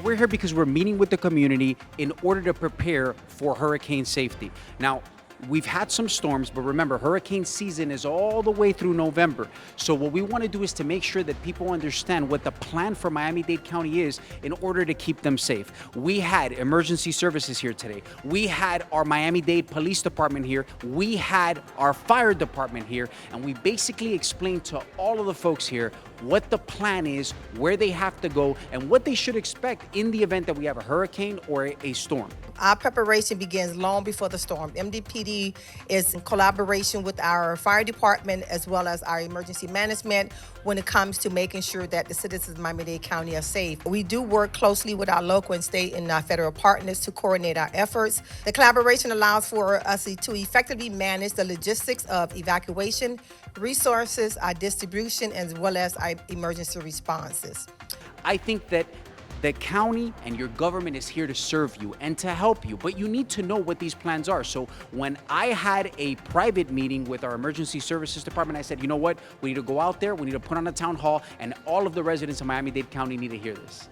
We're here because we're meeting with the community in order to prepare for hurricane safety. Now, we've had some storms, but remember, hurricane season is all the way through November. So what we want to do is to make sure that people understand what the plan for Miami-Dade County is in order to keep them safe. We had emergency services here today. We had our Miami-Dade Police Department here. We had our fire department here. And we basically explained to all of the folks here what the plan is, where they have to go, and what they should expect in the event that we have a hurricane or a storm. Our preparation begins long before the storm. MDPD is in collaboration with our fire department as well as our emergency management when it comes to making sure that the citizens of Miami-Dade County are safe. We do work closely with our local and state and our federal partners to coordinate our efforts. The collaboration allows for us to effectively manage the logistics of evacuation, resources, our distribution, as well as our emergency responses. I think that the county and your government is here to serve you and to help you, but you need to know what these plans are. So when I had a private meeting with our emergency services department, I said, you know what? We need to go out there, we need to put on a town hall, and all of the residents of Miami-Dade County need to hear this.